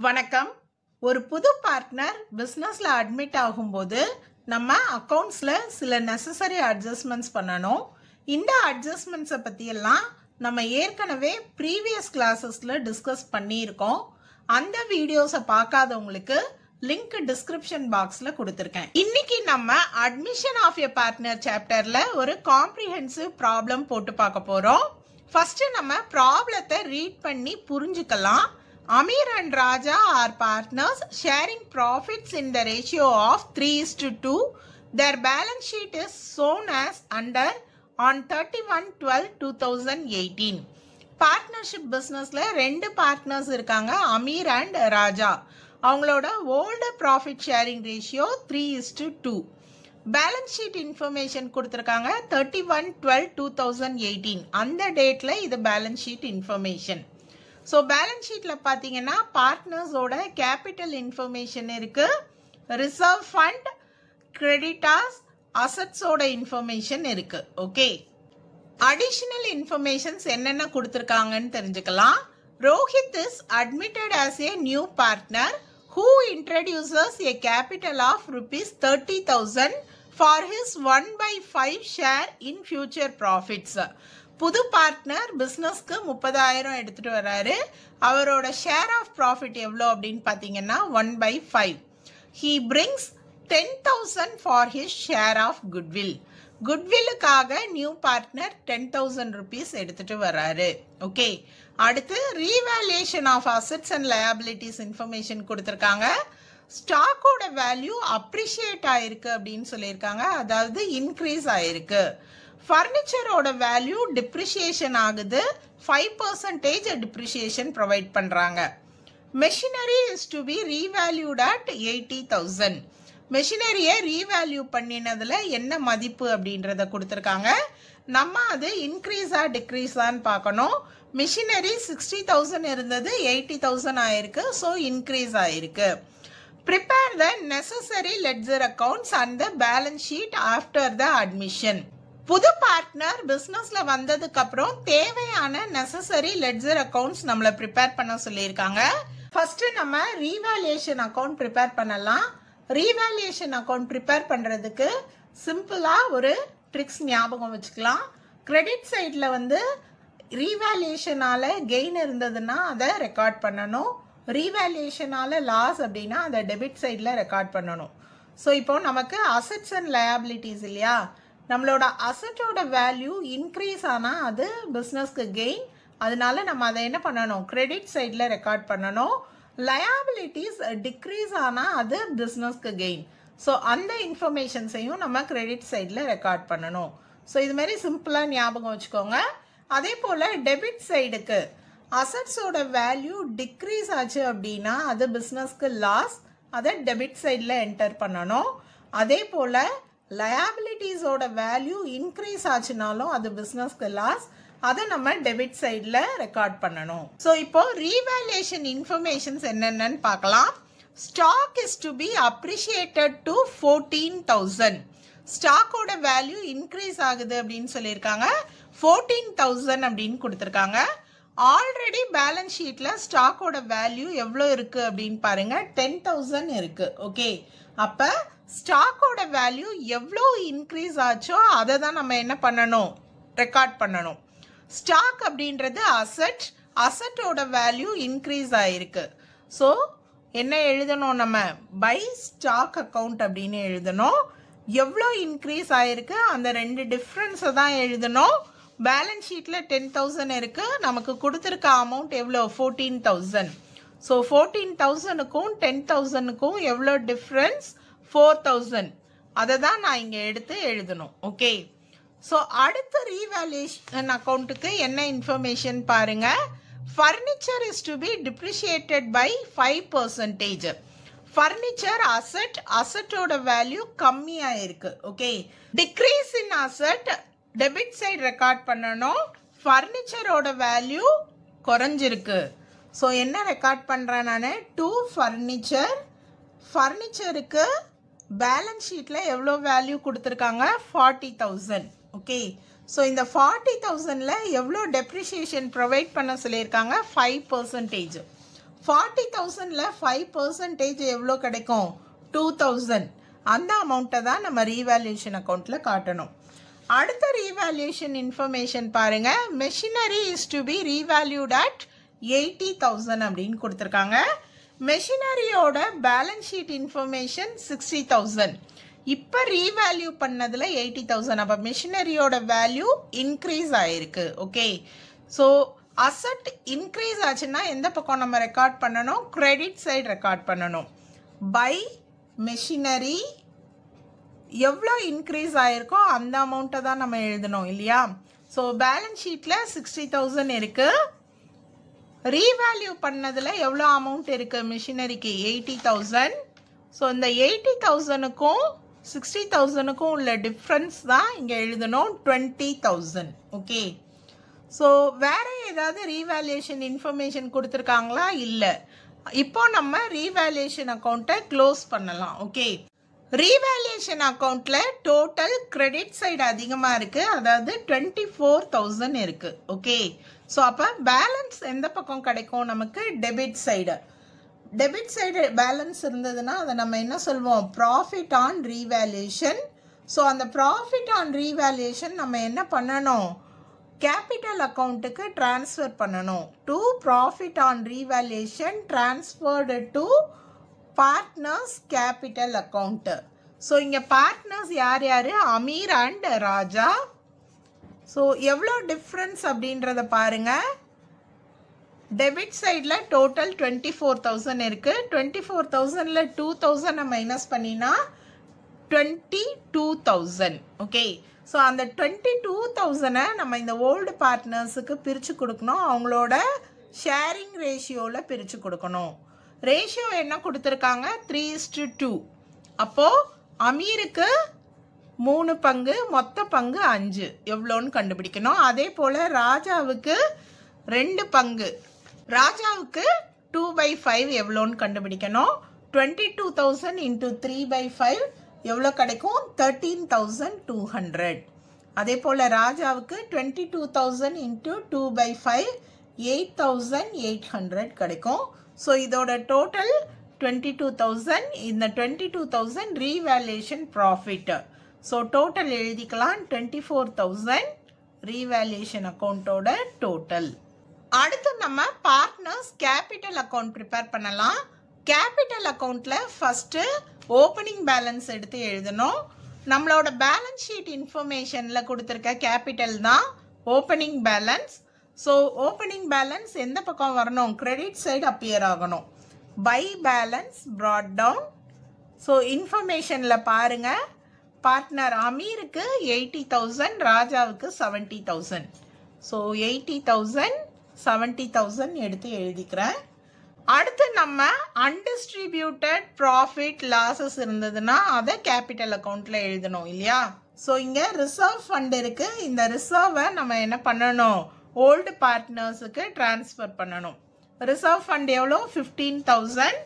வணக்கம். ஒரு புது பார்ட்னர் பிஸ்னஸில் அட்மிட் ஆகும்போது நம்ம அக்கௌண்ட்ஸில் சில நெசசரி அட்ஜஸ்ட்மெண்ட்ஸ் பண்ணணும். இந்த அட்ஜஸ்ட்மெண்ட்ஸை பற்றியெல்லாம் நம்ம ஏற்கனவே ப்ரீவியஸ் கிளாஸஸில் டிஸ்கஸ் பண்ணியிருக்கோம். அந்த வீடியோஸை பார்க்காதவங்களுக்கு லிங்க் டிஸ்கிரிப்ஷன் பாக்ஸில் கொடுத்துருக்கேன். இன்னைக்கு நம்ம அட்மிஷன் ஆஃப் எ பார்ட்னர் சாப்டரில் ஒரு காம்ப்ரிஹென்சிவ் ப்ராப்ளம் போட்டு பார்க்க போகிறோம். ஃபஸ்ட்டு நம்ம ப்ராப்ளத்தை ரீட் பண்ணி புரிஞ்சுக்கலாம். Amir and Raja are partners sharing profits in the ratio of 3:2. Their balance sheet is shown as under on 31/12/2018. Partnership பிஸ்னஸில் ரெண்டு பார்ட்னர்ஸ் இருக்காங்க, அமீர் அண்ட் ராஜா. அவங்களோட old profit sharing ratio 3:2. Balance sheet information கொடுத்துருக்காங்க 31/12/2018. அந்த டேட்டில் இது balance sheet information. So balance ஷீட்டில் பார்த்தீங்கன்னா பார்ட்னர்ஸோட கேபிட்டல் இன்ஃபர்மேஷன் இருக்குது, ரிசர்வ் ஃபண்ட், கிரெடிட்டார்ஸ், அசட்ஸோட இன்ஃபர்மேஷன் இருக்குது. ஓகே, அடிஷ்னல் இன்ஃபர்மேஷன்ஸ் என்னென்ன கொடுத்துருக்காங்கன்னு தெரிஞ்சுக்கலாம். Rohit is admitted as a new partner who introduces a capital of rupees 30,000 for his 1/5 share in future profits. புது partner பிஸ்னஸ்க்கு 30,000 எடுத்துகிட்டு வர்றாரு. அவரோட ஷேர் ஆஃப் ப்ராஃபிட் எவ்வளோ அப்படின்னு பார்த்தீங்கன்னா 1/5. He brings 10,000 for his share of goodwill. குட்வில்லுக்காக நியூ பார்ட்னர் 10,000 rupees எடுத்துகிட்டு வர்றாரு. ஓகே, அடுத்து revaluation of assets and liabilities information கொடுத்துருக்காங்க. ஸ்டாக்கோட வேல்யூ அப்ரிஷியேட் ஆயிருக்கு அப்படின்னு சொல்லியிருக்காங்க, அதாவது இன்க்ரீஸ் ஆயிருக்கு. ஃபர்னிச்சரோட வேல்யூ டிப்ரிஷியேஷன் ஆகுது, 5% டிப்ரிஷியேஷன் ப்ரொவைட் பண்ணுறாங்க. Machinery is to be revalued at 80,000. மெஷினரியை ரீவேல்யூ பண்ணினதில் என்ன மதிப்பு அப்படின்றத கொடுத்துருக்காங்க. நம்ம அது இன்க்ரீஸா டிக்ரீஸான்னு பார்க்கணும். மிஷினரி 60,000 இருந்தது, 80,000 ஆயிருக்கு, ஸோ இன்க்ரீஸ் ஆயிருக்கு. Prepare the necessary ledger accounts and the balance sheet after the admission. புது பார்ட்னர் பிஸ்னஸில் வந்ததுக்கு அப்புறம் தேவையான நெசசரி லெட்ஜர் அக்கௌண்ட்ஸ் நம்மளை ப்ரிப்பேர் பண்ண சொல்லியிருக்காங்க. ஃபர்ஸ்ட் நம்ம ரீவேல்யூஷன் அக்கௌண்ட் ப்ரிப்பேர் பண்ணலாம். ரீவேல்யூஷன் அக்கௌண்ட் ப்ரிப்பேர் பண்ணுறதுக்கு சிம்பிளாக ஒரு ட்ரிக்ஸ் ஞாபகம் வச்சுக்கலாம். கிரெடிட் சைடில் வந்து ரீவேல்யூஷனால் கெயின் இருந்ததுன்னா அதை ரெக்கார்ட் பண்ணணும், ரீவேல்யூஷனால் லாஸ் அப்படின்னா அதை டெபிட் சைடில் ரெக்கார்ட் பண்ணணும். ஸோ இப்போ நமக்கு அசட்ஸ் அண்ட் லயபிலிட்டிஸ் இல்லையா, நம்மளோட அசட்டோட வேல்யூ இன்க்ரீஸ் ஆனால் அது பிஸ்னஸ்க்கு கெயின், அதனால நம்ம அதை என்ன பண்ணணும், கிரெடிட் சைடில் ரெக்கார்ட் பண்ணணும். லயபிலிட்டிஸ் டிக்ரீஸ் ஆனால் அது பிஸ்னஸ்க்கு கெயின், ஸோ அந்த இன்ஃபர்மேஷன்ஸையும் நம்ம கிரெடிட் சைடில் ரெக்கார்ட் பண்ணணும். ஸோ இது மாதிரி சிம்பிளாக ஞாபகம் வச்சுக்கோங்க. அதே போல் டெபிட் சைடுக்கு அசட்ஸோட வேல்யூ டிக்ரீஸ் ஆச்சு அப்படின்னா அது பிஸ்னஸ்க்கு லாஸ், அதை டெபிட் சைடில் என்டர் பண்ணணும். அதே போல் லயபிலிட்டிஸோட வேல்யூ இன்க்ரீஸ் ஆச்சுனாலும் அது பிஸ்னஸ்க்கு லாஸ், அதை நம்ம டெபிட் சைடில் ரெக்கார்ட் பண்ணணும். ஸோ இப்போ ரீவேல்யூஷன் இன்ஃபர்மேஷன்ஸ் என்னென்னு பார்க்கலாம். Stock is to be appreciated to 14,000. ஸ்டாக்கோட வேல்யூ இன்க்ரீஸ் ஆகுது அப்படின்னு சொல்லியிருக்காங்க, 14,000 அப்படின்னு கொடுத்துருக்காங்க. ஆல்ரெடி பேலன்ஸ் ஷீட்டில் ஸ்டாக்கோட வேல்யூ எவ்வளோ இருக்குது அப்படின்னு பாருங்கள், 10,000 இருக்குது. ஓகே, அப்போ ஸ்டாக்கோட வேல்யூ எவ்வளோ இன்க்ரீஸ் ஆச்சோ அதை தான் நம்ம என்ன பண்ணணும், ரெக்கார்ட் பண்ணணும். ஸ்டாக் அப்படின்றது அசட், அசட்டோட வேல்யூ இன்க்ரீஸ் ஆகிருக்கு. ஸோ என்ன எழுதணும், நம்ம பை ஸ்டாக் அக்கௌண்ட் அப்படின்னு எழுதணும். எவ்வளோ இன்க்ரீஸ் ஆகிருக்கு அந்த ரெண்டு டிஃப்ரென்ஸை தான் எழுதணும். பேலன்ஸ் ஷீட்டில் 10,000 இருக்குது, நமக்கு கொடுத்துருக்க அமௌண்ட் எவ்வளோ, 14,000. ஸோ 14,000க்கும் 10,000க்கும் எவ்வளோ டிஃப்ரென்ஸ், 4,000. அதை தான் நான் இங்கே எடுத்து எழுதணும். ஓகே, ஸோ அடுத்த ரீவேல்யூஷன் அக்கௌண்ட்டுக்கு என்ன இன்ஃபர்மேஷன் பாருங்க. Furniture is to be depreciated by 5%. Furniture asset, அசட்டோட வேல்யூ கம்மியாக இருக்கு. Okay, decrease in asset debit side record பண்ணணும். ஃபர்னிச்சரோட வேல்யூ குறைஞ்சிருக்கு. ஸோ என்ன ரெக்கார்ட் பண்ணுறேன் நான், டு ஃபர்னிச்சர். ஃபர்னிச்சருக்கு பேலன்ஸ் ஷீட்டில் எவ்வளோ வேல்யூ கொடுத்துருக்காங்க, 40,000. ஓகே, ஸோ இந்த 40,000ல் எவ்வளோ டெப்ரிஷியேஷன் ப்ரொவைட் பண்ண சொல்லியிருக்காங்க, 5%. 40,000ல 5% எவ்வளோ கிடைக்கும்? 2,000. அந்த அமௌண்ட்டை தான் நம்ம ரீவேல்யூஷன் அக்கௌண்ட்டில் காட்டணும். அடுத்த ரீவேல்யூஷன் இன்ஃபர்மேஷன் பாருங்க. Machinery is to be revalued at 80,000 அப்படின்னு கொடுத்துருக்காங்க. மெஷினரியோட பேலன்ஸ் ஷீட் இன்ஃபர்மேஷன் 60,000. இப்போ ரீவேல்யூ பண்ணதில் 80,000. அப்போ மெஷினரியோட வேல்யூ இன்க்ரீஸ் ஆயிருக்கு. ஓகே, ஸோ அசட் இன்க்ரீஸ் ஆச்சுன்னா எந்த பக்கம் நம்ம ரெக்கார்ட் பண்ணணும்? கிரெடிட் சைடு ரெக்கார்ட் பண்ணணும். பை மெஷினரி எவ்வளோ இன்க்ரீஸ் ஆயிருக்கோ அந்த அமௌண்ட்டை தான் நம்ம எழுதணும் இல்லையா? ஸோ பேலன்ஸ் ஷீட்டில் 60,000 இருக்குது. ரீவேல்யூ பண்ணதில் எவ்வளோ அமௌண்ட் இருக்குது? மிஷினரிக்கு 80,000. ஸோ இந்த 80,000க்கும் 60,000க்கும் உள்ள டிஃப்ரென்ஸ் தான் இங்கே எழுதணும், 20,000. ஓகே, ஸோ வேறு ஏதாவது ரீவேல்யூஷன் இன்ஃபர்மேஷன் கொடுத்துருக்காங்களா? இல்லை. இப்போ நம்ம ரீவேல்யூஷன் அக்கௌண்ட்டை க்ளோஸ் பண்ணலாம். ஓகே, ரீவேல்யூஷன் அக்கௌண்ட்டில் டோட்டல் கிரெடிட் சைடு அதிகமாக இருக்குது, அதாவது 24,000 இருக்குது. ஓகே, ஸோ அப்போ பேலன்ஸ் எந்த பக்கம் கிடைக்கும் நமக்கு? Debit side. Debit side balance இருந்ததுன்னா அதை நம்ம என்ன சொல்வோம்? Profit on revaluation. ஸோ அந்த ப்ராஃபிட் ஆன் ரீவேல்யூஷன் நம்ம என்ன பண்ணணும்? கேபிட்டல் அக்கௌண்ட்டுக்கு ட்ரான்ஸ்ஃபர் பண்ணணும். To profit on revaluation transferred to partners capital account. So இங்கே பார்ட்னர்ஸ் யார் யார்? அமீர் அண்ட் ராஜா. ஸோ எவ்வளோ டிஃப்ரென்ஸ் அப்படின்றத பாருங்கள். டெபிட் சைடில் டோட்டல் 24,000 இருக்குது. 24,000ல் 2,000 மைனஸ் பண்ணினா 22,000. ஓகே, ஸோ அந்த 22,000 நம்ம இந்த ஓல்டு பார்ட்னர்ஸுக்கு பிரித்து கொடுக்கணும். அவங்களோட ஷேரிங் ரேஷியோவில் பிரித்து கொடுக்கணும். ரேஷியோ என்ன கொடுத்துருக்காங்க? 3:2. அப்போது அமீருக்கு 3 பங்கு, மொத்த பங்கு 5. எவ்வளோன்னு கண்டுபிடிக்கணும். அதே போல் ராஜாவுக்கு 2 பங்கு. ராஜாவுக்கு 2/5 எவ்வளோன்னு கண்டுபிடிக்கணும். 22,000 இன்ட்டு 3/5 எவ்வளோ கிடைக்கும்? 13,200. அதே போல் ராஜாவுக்கு 22,000 இன்ட்டு 2/5 8,800 கிடைக்கும். ஸோ இதோட டோட்டல் 22,000. இந்த 22,000 ரீவேல்யூஷன் ப்ராஃபிட். ஸோ டோட்டல் எழுதிக்கலாம், 24,000 ரீவேல்யூஷன் அக்கௌண்ட்டோட டோட்டல். அடுத்து நம்ம பார்ட்னர்ஸ் கேபிட்டல் அக்கௌண்ட் ப்ரிப்பேர் பண்ணலாம். கேபிட்டல் அக்கௌண்ட்டில் ஃபஸ்ட்டு ஓப்பனிங் பேலன்ஸ் எடுத்து எழுதணும். நம்மளோட பேலன்ஸ் ஷீட் இன்ஃபர்மேஷனில் கொடுத்துருக்க கேபிட்டல் தான் opening balance. So opening balance எந்த பக்கம் வரணும்? கிரெடிட் சைடு அப்பியர் ஆகணும். By balance brought down. So இன்ஃபர்மேஷனில் பாருங்கள், பார்ட்னர் அமீருக்கு 80,000, ராஜாவுக்கு 70,000. ஸோ 80,000 70,000 எடுத்து எழுதிக்கிறேன். அடுத்து நம்ம அன்டிஸ்ட்ரிபியூட்டட் ப்ராஃபிட் லாஸஸ் இருந்ததுன்னா அதை கேபிட்டல் அக்கௌண்ட்டில் எழுதணும் இல்லையா? ஸோ இங்கே ரிசர்வ் ஃபண்ட் இருக்குது. இந்த ரிசர்வை நம்ம என்ன பண்ணணும்? ஓல்டு பார்ட்னர்ஸுக்கு ட்ரான்ஸ்ஃபர் பண்ணணும். ரிசர்வ் ஃபண்ட் எவ்வளோ? 15,000.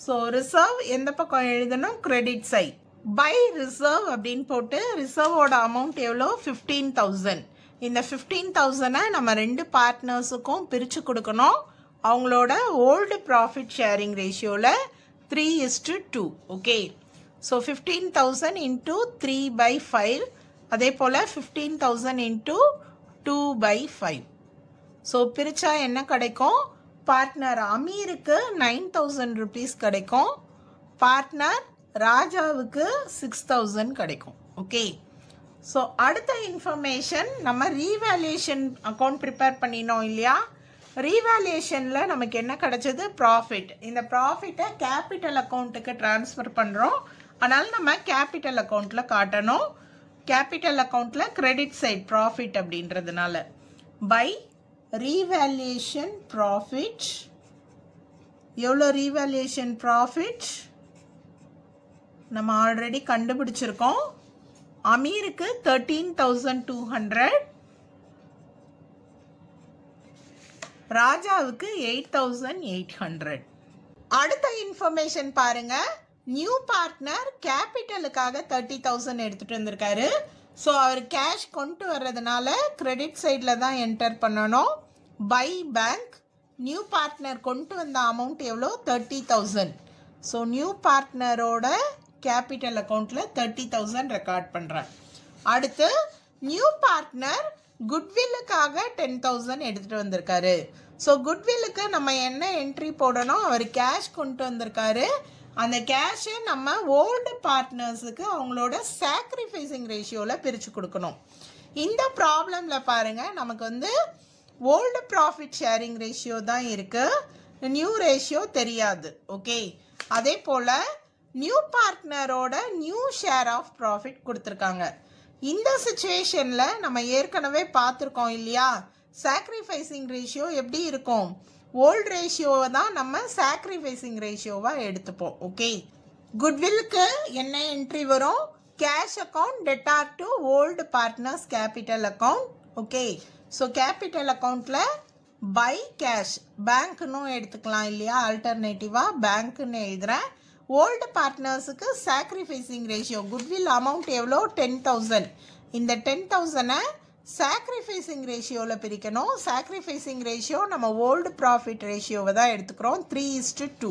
ஸோ ரிசர்வ் எந்த பக்கம் எழுதணும்? Credit side. பை ரிசர்வ் அப்படின்னு போட்டு ரிசர்வோட அமௌண்ட் எவ்வளோ? 15,000. இந்த 15,000 நம்ம 2 பார்ட்னர்ஸுக்கும் பிரித்து கொடுக்கணும். அவங்களோட ஓல்டு ப்ராஃபிட் ஷேரிங் ரேஷியோவில் 3:2. Okay, so 15,000 into 3/5. அதே போல் 15,000 இன்ட்டு 2/5. ஸோ பிரித்தா என்ன கிடைக்கும்? பார்ட்னர் அமீருக்கு 9,000 rupees கிடைக்கும். பார்ட்னர் ராஜாவுக்கு 6,000 கிடைக்கும். ஓகே, ஸோ அடுத்த இன்ஃபர்மேஷன் நம்ம ரீவேல்யூஷன் அக்கௌண்ட் ப்ரிப்பேர் பண்ணினோம் இல்லையா? ரீவேல்யூஷனில் நமக்கு என்ன கிடைச்சது? ப்ராஃபிட். இந்த ப்ராஃபிட்டை கேபிட்டல் அக்கௌண்ட்டுக்கு ட்ரான்ஸ்ஃபர் பண்ணுறோம். அதனால் நம்ம கேபிட்டல் அக்கௌண்ட்டில் காட்டணும். கேபிட்டல் அக்கௌண்ட்டில் கிரெடிட் சைட் ப்ராஃபிட் அப்படின்றதுனால பை ரீவேல்யூஷன் ப்ராஃபிட். எவ்வளோ ரீவேல்யூஷன் ப்ராஃபிட் நம்ம ஆல்ரெடி கண்டுபிடிச்சிருக்கோம். அமீருக்கு 13,200, ராஜாவுக்கு 8,800. அடுத்த இன்ஃபர்மேஷன் பாருங்க. நியூ பார்ட்னர் கேபிட்டலுக்காக 30,000 எடுத்துட்டு வந்திருக்காரு. ஸோ அவர் கேஷ் கொண்டு வர்றதுனால கிரெடிட் சைடில் தான் என்டர் பண்ணணும். பை பேங்க் நியூ பார்ட்னர் கொண்டு வந்த அமௌண்ட் எவ்வளோ 30,000. ஸோ நியூ பார்ட்னரோட கேபிட்டல் அக்கௌண்ட்டில் 30,000 ரெக்கார்ட் பண்ணுறேன். அடுத்து நியூ பார்ட்னர் குட்வில்லுக்காக 10,000 எடுத்துகிட்டு வந்திருக்காரு. ஸோ குட்வில்லுக்கு நம்ம என்ன என்ட்ரி போடணும், அவர் கேஷ் கொண்டு வந்திருக்காரு. அந்த கேஷை நம்ம ஓல்டு பார்ட்னர்ஸுக்கு அவங்களோட சாக்ரிஃபைசிங் ரேஷியோவில் பிரித்து கொடுக்கணும். இந்த ப்ராப்ளமில் பாருங்கள், நமக்கு வந்து ஓல்டு ப்ராஃபிட் ஷேரிங் ரேஷியோ தான் இருக்குது, நியூ ரேஷியோ தெரியாது. ஓகே, அதே போல் நியூ பார்ட்னரோட நியூ ஷேர் ஆஃப் ப்ராஃபிட் கொடுத்துருக்காங்க. இந்த சிச்சுவேஷனில் நம்ம ஏற்கனவே பார்த்துருக்கோம் இல்லையா, சாக்ரிஃபைசிங் ரேஷியோ எப்படி இருக்கும், ஓல்டு ரேஷியோவை தான் நம்ம சாக்ரிஃபைசிங் ரேஷியோவாக எடுத்துப்போம். ஓகே, குட்வில்லுக்கு என்ன என்ட்ரி வரும், cash account debtor to old partners capital account. Okay, so capital அக்கௌண்ட்டில் பை கேஷ், பேங்க்னும் எடுத்துக்கலாம் இல்லையா, ஆல்டர்னேட்டிவாக பேங்க்குன்னு எழுதுகிறேன். ஓல்டு பார்ட்னர்ஸுக்கு சாக்ரிஃபைசிங் ரேஷியோ குட்வில் அமௌண்ட் எவ்வளோ 10,000. இந்த 10,000-ஐ சாக்ரிஃபைசிங் ரேஷியோவில் பிரிக்கணும். சாக்ரிஃபைசிங் ரேஷியோ நம்ம ஓல்டு ப்ராஃபிட் ரேஷியோவை தான் எடுத்துக்கிறோம், 3:2.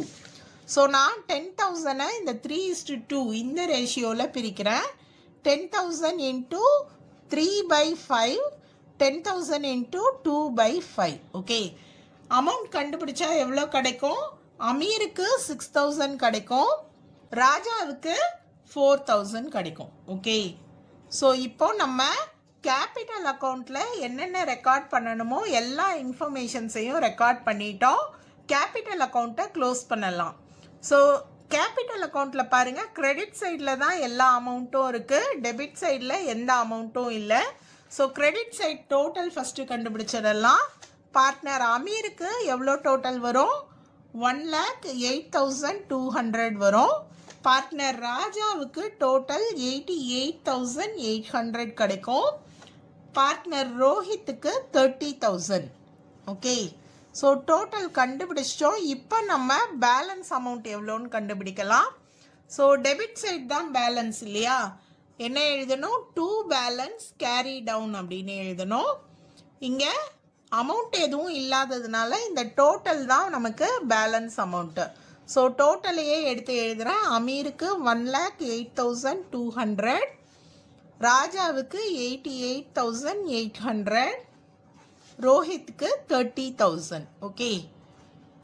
ஸோ நான் 10,000-ஐ இந்த 3:2 இந்த ரேஷியோவில் பிரிக்கிறேன். 10,000 இன்ட்டு 3/5, 10,000 இன்ட்டு 2/5. ஓகே, அமௌண்ட் கண்டுபிடிச்சா எவ்வளோ கிடைக்கும், அமீருக்கு 6,000 கிடைக்கும், ராஜாவுக்கு 4,000 கிடைக்கும். ஓகே, ஸோ இப்போ நம்ம கேபிட்டல் அக்கௌண்ட்டில் என்னென்ன ரெக்கார்ட் பண்ணணுமோ எல்லா இன்ஃபர்மேஷன்ஸையும் ரெக்கார்ட் பண்ணிட்டோம். கேபிட்டல் அக்கௌண்ட்டை க்ளோஸ் பண்ணலாம். ஸோ கேபிட்டல் அக்கௌண்ட்டில் பாருங்கள், கிரெடிட் சைடில் தான் எல்லா அமௌண்ட்டும் இருக்குது, டெபிட் சைடில் எந்த அமௌண்ட்டும் இல்லை. So credit side total first கண்டுபிடிச்சிடலாம். பார்ட்னர் அமீருக்கு எவ்வளோ டோட்டல் வரும், 1,08,200 வரும். பார்ட்னர் ராஜாவுக்கு டோட்டல் 88,800 கிடைக்கும். பார்ட்னர் ரோஹித்துக்கு 30,000. ஓகே, ஸோ டோட்டல் கண்டுபிடிச்சிட்டோம். இப்போ நம்ம பேலன்ஸ் அமௌண்ட் எவ்வளோன்னு கண்டுபிடிக்கலாம். ஸோ டெபிட் சைட் தான் பேலன்ஸ் இல்லையா, என்ன எழுதணும், டு பேலன்ஸ் கேரி டவுன் அப்படின்னு எழுதணும். இங்கே அமௌண்ட் எதுவும் இல்லாததுனால இந்த டோட்டல் தான் நமக்கு பேலன்ஸ் அமௌண்ட்டு. ஸோ டோட்டலையே எடுத்து எழுதுகிறேன். அமீருக்கு 1,08,200, ராஜாவுக்கு 88,800, ரோஹித்துக்கு 30,000. Okay,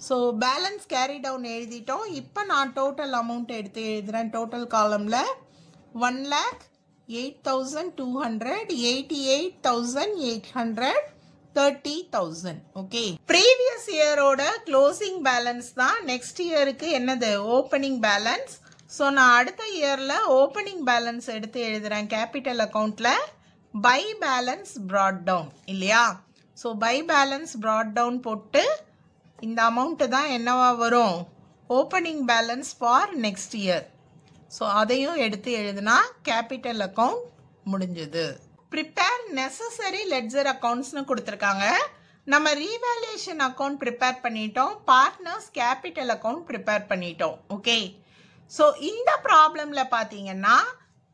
so balance carry down எழுதிட்டோம். இப்போ நான் டோட்டல் அமௌண்ட் எடுத்து எழுதுகிறேன். டோட்டல் காலமில் 1,08,200, 88,800, 30,000. ஓகே, ப்ரீவியஸ் இயரோட க்ளோசிங் பேலன்ஸ் தான் நெக்ஸ்ட் இயருக்கு என்னது, ஓப்பனிங் பேலன்ஸ். ஸோ நான் அடுத்த இயரில் ஓப்பனிங் பேலன்ஸ் எடுத்து எழுதுகிறேன். கேபிட்டல் அக்கௌண்ட்டில் பை பேலன்ஸ் ப்ராட் டவுன் இல்லையா. So by balance brought down போட்டு இந்த அமௌண்ட்டு தான் என்னவா வரும், opening balance for next year. So அதையும் எடுத்து எழுதுனா கேபிட்டல் அக்கௌண்ட் முடிஞ்சது. ப்ரிப்பேர் நெசசரி லெட்ஜர் அக்கௌண்ட்ஸ்னு கொடுத்துருக்காங்க. நம்ம ரீவேல்யூஷன் அக்கௌண்ட் ப்ரிப்பேர் பண்ணிட்டோம், பார்ட்னர்ஸ் கேபிட்டல் அக்கௌண்ட் ப்ரிப்பேர் பண்ணிட்டோம். ஓகே, ஸோ இந்த ப்ராப்ளமில் பார்த்தீங்கன்னா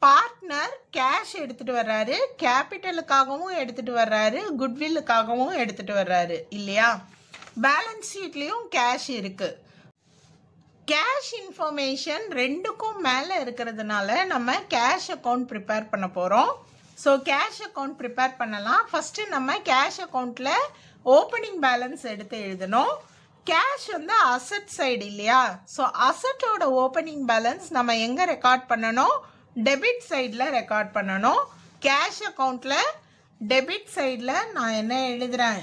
பார்ட்னர் கேஷ் எடுத்துகிட்டு வர்றாரு, கேபிட்டலுக்காகவும் எடுத்துகிட்டு வர்றாரு, குட்வில்லுக்காகவும் எடுத்துகிட்டு வர்றாரு இல்லையா. பேலன்ஸ் ஷீட்லேயும் கேஷ் இருக்குது. கேஷ் இன்ஃபர்மேஷன் ரெண்டுக்கும் மேலே இருக்கிறதுனால நம்ம கேஷ் அக்கௌண்ட் ப்ரிப்பேர் பண்ண போகிறோம். ஸோ கேஷ் அக்கௌண்ட் ப்ரிப்பேர் பண்ணலாம். ஃபஸ்ட்டு நம்ம கேஷ் அக்கௌண்ட்டில் ஓப்பனிங் பேலன்ஸ் எடுத்து எழுதணும். கேஷ் வந்து அசட் சைடு இல்லையா. ஸோ அசட்டோட ஓப்பனிங் பேலன்ஸ் நம்ம எங்கே ரெக்கார்ட் பண்ணணும், டெபிட் சைடில் ரெக்கார்ட் பண்ணணும். கேஷ் அக்கௌண்ட்டில் டெபிட் சைடில் நான் என்ன எழுதுகிறேன்,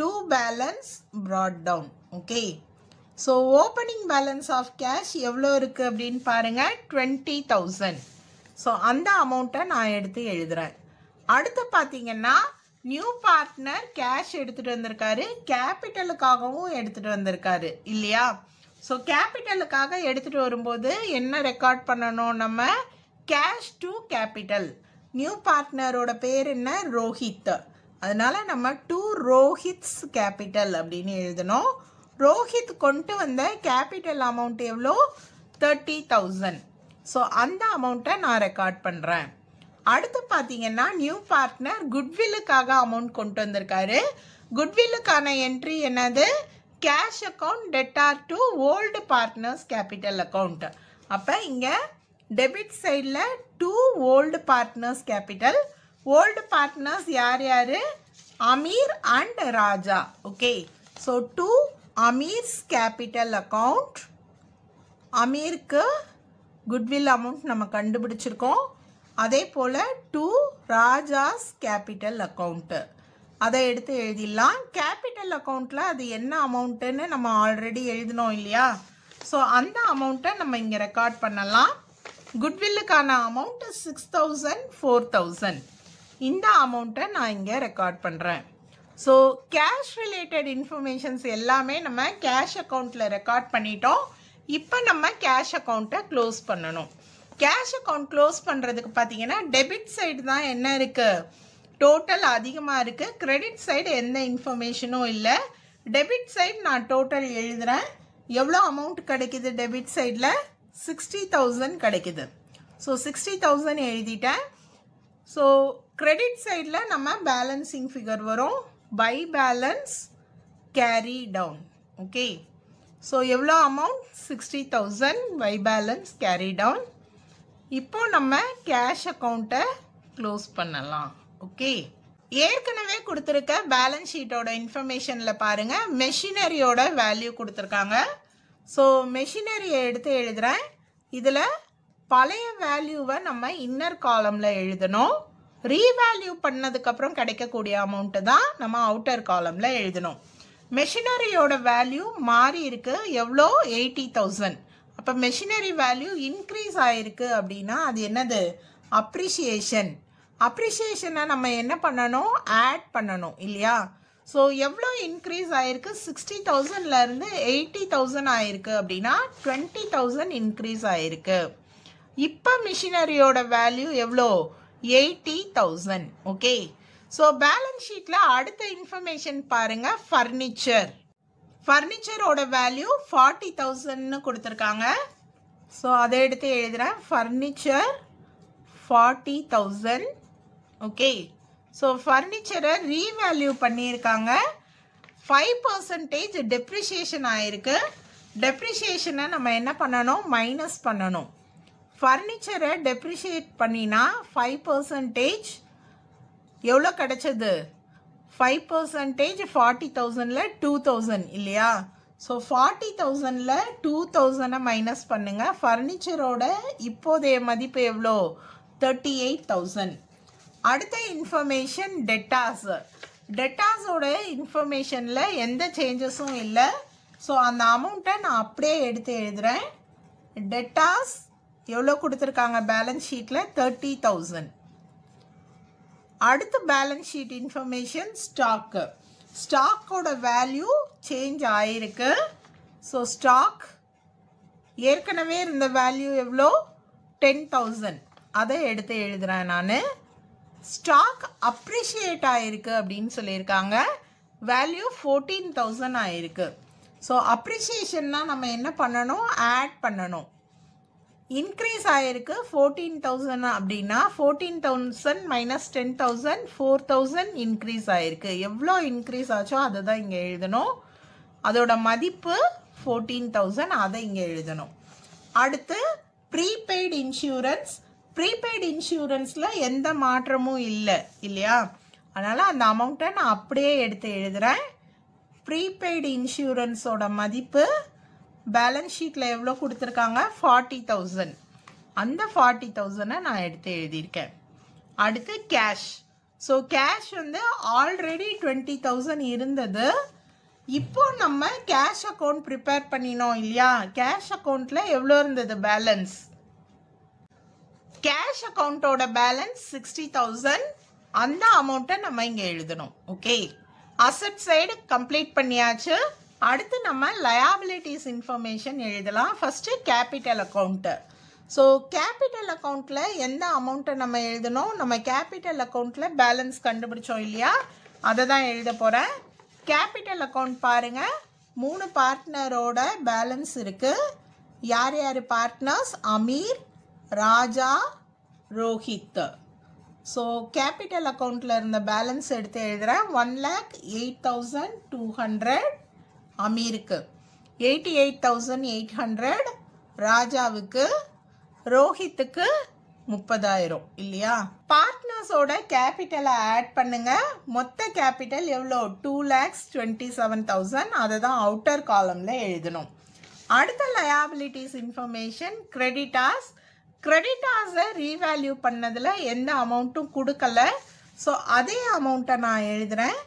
to balance brought down. Okay, so opening balance of cash எவ்வளோ இருக்குது அப்படின்னு பாருங்கள், 20,000. ஸோ அந்த அமௌண்ட்டை நான் எடுத்து எழுதுகிறேன். அடுத்து பார்த்தீங்கன்னா நியூ பார்ட்னர் கேஷ் எடுத்துகிட்டு வந்திருக்காரு, கேபிட்டலுக்காகவும் எடுத்துகிட்டு வந்திருக்காரு இல்லையா. ஸோ கேபிட்டலுக்காக எடுத்துகிட்டு வரும்போது என்ன ரெக்கார்ட் பண்ணணும், நம்ம கேஷ் டு கேபிட்டல். நியூ பார்ட்னரோட பேர் என்ன, ரோஹித். அதனால நம்ம டு ரோஹித்ஸ் கேபிட்டல் அப்படின்னு எழுதணும். ரோஹித் கொண்டு வந்த கேபிட்டல் அமௌண்ட் எவ்வளோ, 30,000. ஸோ அந்த அமௌண்ட்டை நான் ரெக்கார்ட் பண்ணுறேன். அடுத்து பார்த்தீங்கன்னா நியூ பார்ட்னர் குட்வில்லுக்காக அமௌண்ட் கொண்டு வந்திருக்காரு. குட்வில்லுக்கான என்ட்ரி என்னது, cash account debtor to old partners capital account. அப்போ இங்கே டெபிட் சைடில் to old partners capital. Old partners யார் யார்? Amir and Raja. Okay, so to Ameer's capital account. அமீருக்கு குட்வில் அமௌண்ட் நம்ம கண்டுபிடிச்சிருக்கோம். அதே போல் டு ராஜாஸ் கேபிட்டல் அக்கௌண்ட்டு அதை எடுத்து எழுதிடலாம். கேபிட்டல் அக்கௌண்ட்டில் அது என்ன அமௌண்ட்டுன்னு நம்ம ஆல்ரெடி எழுதினோம் இல்லையா? ஸோ அந்த அமௌண்ட்டை நம்ம இங்கே ரெக்கார்ட் பண்ணலாம். குட்வில்லுக்கான அமௌண்ட்டு 6000 4000. இந்த அமௌண்ட்டை நான் இங்கே ரெக்கார்ட் பண்ணுறேன். ஸோ கேஷ் ரிலேட்டட் இன்ஃபர்மேஷன்ஸ் எல்லாமே நம்ம கேஷ் அக்கௌண்ட்டில் ரெக்கார்ட் பண்ணிட்டோம். இப்போ நம்ம கேஷ் அக்கௌண்ட்டை க்ளோஸ் பண்ணணும். கேஷ் அக்கௌண்ட் க்ளோஸ் பண்ணுறதுக்கு பார்த்தீங்கன்னா டெபிட் சைடு தான் என்ன இருக்குது, டோட்டல் அதிகமாக இருக்குது. கிரெடிட் சைடு எந்த இன்ஃபர்மேஷனும் இல்லை. டெபிட் சைடு நான் டோட்டல் எழுதுகிறேன். எவ்வளோ அமௌண்ட் கிடைக்குது டெபிட் சைடில்? 60,000 கிடைக்குது. ஸோ 60,000 எழுதிட்டேன். ஸோ கிரெடிட் சைடில் நம்ம பேலன்சிங் ஃபிகர் வரும். By balance carry down. Okay, so எவ்வளோ amount? 60,000 by balance carry down. இப்போ நம்ம கேஷ் அக்கௌண்ட்டை க்ளோஸ் பண்ணலாம். ஓகே, ஏற்கனவே கொடுத்துருக்க பேலன்ஸ் ஷீட்டோட இன்ஃபர்மேஷனில் பாருங்கள், மெஷினரியோட வேல்யூ கொடுத்துருக்காங்க. ஸோ மெஷினரியை எடுத்து எழுதுகிறேன். இதில் பழைய வேல்யூவை நம்ம இன்னர் காலமில் எழுதணும். ரீவேல்யூ பண்ணதுக்கப்புறம் கிடைக்கக்கூடிய அமௌண்ட்டு தான் நம்ம அவுட்டர் காலமில் எழுதணும். மெஷினரியோட வேல்யூ மாறி இருக்கு. எவ்வளோ? 80,000. அப்போ மெஷினரி வேல்யூ இன்க்ரீஸ் ஆகிருக்கு அப்படின்னா அது என்னது? அப்ரிஷியேஷன். அப்ரிஷியேஷனை நம்ம என்ன பண்ணணும்? ஆட் பண்ணணும் இல்லையா? ஸோ எவ்வளோ இன்க்ரீஸ் ஆகிருக்கு? 60,000லேருந்து 80,000 ஆகிருக்கு அப்படின்னா 20,000 இன்க்ரீஸ் ஆகிருக்கு. இப்போ மிஷினரியோட வேல்யூ எவ்வளோ? 80,000. ஓகே, ஸோ பேலன்ஸ் ஷீட்டில் அடுத்த இன்ஃபர்மேஷன் பாருங்கள், ஃபர்னிச்சர். ஃபர்னிச்சரோட வேல்யூ 40,000ன்னு கொடுத்துருக்காங்க. ஸோ அதை எடுத்து எழுதுகிறேன். ஃபர்னிச்சர் 40,000. ஓகே, ஸோ ஃபர்னிச்சரை ரீவேல்யூ பண்ணியிருக்காங்க. 5% டெப்ரிஷியேஷன் ஆகிருக்கு. டெப்ரிஷியேஷனை நம்ம என்ன பண்ணணும்? மைனஸ் பண்ணணும். ஃபர்னிச்சரை டெப்ரிஷியேட் பண்ணினா 5% எவ்வளோ கிடைச்சது? 5% 40,000ல் 2,000 இல்லையா? ஸோ 40,000ல் 2,000 மைனஸ் பண்ணுங்கள். ஃபர்னிச்சரோட இப்போதைய மதிப்பு எவ்வளோ? 38,000. அடுத்த இன்ஃபர்மேஷன் டெட்டாஸ். டெட்டாஸோட இன்ஃபர்மேஷனில் எந்த சேஞ்சஸும் இல்லை. ஸோ அந்த அமௌண்ட்டை நான் அப்படியே எடுத்து எழுதுகிறேன். டெட்டாஸ் எவ்வளோ கொடுத்துருக்காங்க பேலன்ஸ் ஷீட்டில்? 30,000. அடுத்து பேலன்ஸ் ஷீட் இன்ஃபர்மேஷன் ஸ்டாக்கு. ஸ்டாக்கோட வேல்யூ சேஞ்ச் ஆகிருக்கு. ஸோ ஸ்டாக் ஏற்கனவே இருந்த வேல்யூ எவ்வளோ? 10,000. அதை எடுத்து எழுதுகிறேன் நான். ஸ்டாக் அப்ரிஷியேட் ஆகிருக்கு அப்படின்னு சொல்லியிருக்காங்க. வேல்யூ 14,000 ஆகிருக்கு. ஸோ அப்ரிஷியேஷன்னா நம்ம என்ன பண்ணணும்? ஆட் பண்ணணும். இன்க்ரீஸ் ஆகிருக்கு 14,000 அப்படின்னா 14,000 மைனஸ் 10,000 4,000 இன்க்ரீஸ் ஆகிருக்கு. எவ்வளோ இன்க்ரீஸ் ஆச்சோ அதை தான் இங்கே எழுதணும். அதோட மதிப்பு 14,000, அதை இங்கே எழுதணும். அடுத்து ப்ரீபெய்டு இன்சூரன்ஸ். ப்ரீபெய்டு இன்சூரன்ஸில் எந்த மாற்றமும் இல்லை இல்லையா? அதனால் அந்த அமௌண்ட்டை நான் அப்படியே எடுத்து எழுதுகிறேன். ப்ரீபெய்டு இன்சூரன்ஸோட மதிப்பு பேலன்ஸ் ஷீட்டில் எவ்வளோ கொடுத்துருக்காங்க? 40,000. அந்த 40,000 நான் எடுத்து எழுதியிருக்கேன். அடுத்து கேஷ். ஸோ கேஷ் வந்து ஆல்ரெடி 20,000 இருந்தது. இப்போ நம்ம கேஷ் அக்கௌண்ட் ப்ரிப்பேர் பண்ணினோம் இல்லையா? கேஷ் அக்கௌண்ட்டில் எவ்வளோ இருந்தது பேலன்ஸ்? Cash அக்கௌண்ட்டோட balance 60,000. அந்த அமௌண்ட்டை நம்ம இங்கே எழுதணும். ஓகே, அசட் சைடு கம்ப்ளீட் பண்ணியாச்சு. அடுத்து நம்ம லயபிலிட்டிஸ் இன்ஃபர்மேஷன் எழுதலாம். First capital account. So capital அக்கௌண்ட்டில் எந்த அமௌண்ட்டை நம்ம எழுதணும்? நம்ம கேபிட்டல் அக்கௌண்ட்டில் பேலன்ஸ் கண்டுபிடிச்சோம் இல்லையா? அதை தான் எழுத போகிறேன். கேபிட்டல் அக்கௌண்ட் பாருங்கள், 3 பார்ட்னரோட பேலன்ஸ் இருக்குது. யார் யார் பார்ட்னர்ஸ்? அமீர், ராஜா, ரோஹித். ஸோ கேபிட்டல் அக்கௌண்ட்டில் இருந்த பேலன்ஸ் எடுத்து எழுதுகிறேன். 1,08,200. அமீருக்கு 88,800, ராஜாவுக்கு, ரோஹித்துக்கு 30,000 இல்லையா? பார்ட்னர்ஸோட கேபிட்டலை ஆட் பண்ணுங்க. மொத்த கேபிட்டல் எவ்வளோ? 2,27,000. அதை தான் அவுட்டர் காலம்ல எழுதணும். அடுத்த லயபிலிட்டிஸ் இன்ஃபர்மேஷன் கிரெடிட்டார்ஸ். கிரெடிட்டார்ஸை ரீவேல்யூ பண்ணதில் எந்த அமௌண்ட்டும் கொடுக்கல. ஸோ அதே அமௌண்ட்டை நான் எழுதுகிறேன்.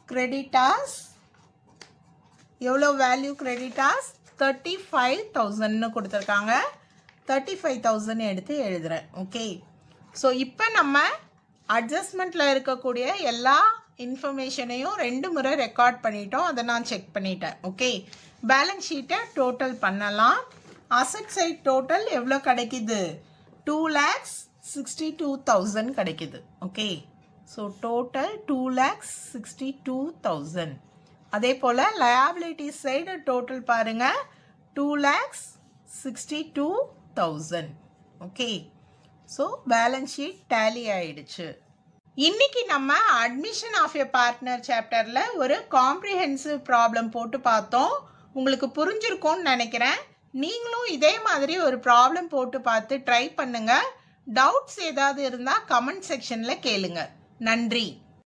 கிரெடிட்டார்ஸ் எவ்வளோ வேல்யூ? கிரெடிட்டார்ஸ் 35,000ன்னு கொடுத்துருக்காங்க. 35,000 எடுத்து எழுதுகிறேன். ஓகே. ஸோ இப்போ நம்ம அட்ஜஸ்ட்மெண்ட்டில் இருக்கக்கூடிய எல்லா இன்ஃபர்மேஷனையும் 2 முறை ரெக்கார்ட் பண்ணிட்டோம். அதை நான் செக் பண்ணிட்டேன். ஓகே. பேலன்ஸ் ஷீட்டை டோட்டல் பண்ணலாம். அசட் சைட் டோட்டல் எவ்வளோ கிடைக்குது? 2,62,000 கிடைக்குது. ஓகே. So total 2,62,000. அதே போல் லயபிலிட்டிஸ் சைடு டோட்டல் பாருங்கள், 2,62,000. Okay. So balance sheet tally ஆயிடுச்சு. இன்னைக்கு நம்ம அட்மிஷன் ஆஃப் எ பார்ட்னர் சாப்டரில் ஒரு காம்ப்ரிஹென்சிவ் ப்ராப்ளம் போட்டு பார்த்தோம். உங்களுக்கு புரிஞ்சிருக்கும்னு நினைக்கிறேன். நீங்களும் இதே மாதிரி ஒரு ப்ராப்ளம் போட்டு பார்த்து ட்ரை பண்ணுங்க. டவுட்ஸ் ஏதாவது இருந்தால் கமெண்ட் செக்ஷனில் கேளுங்க. நன்றி.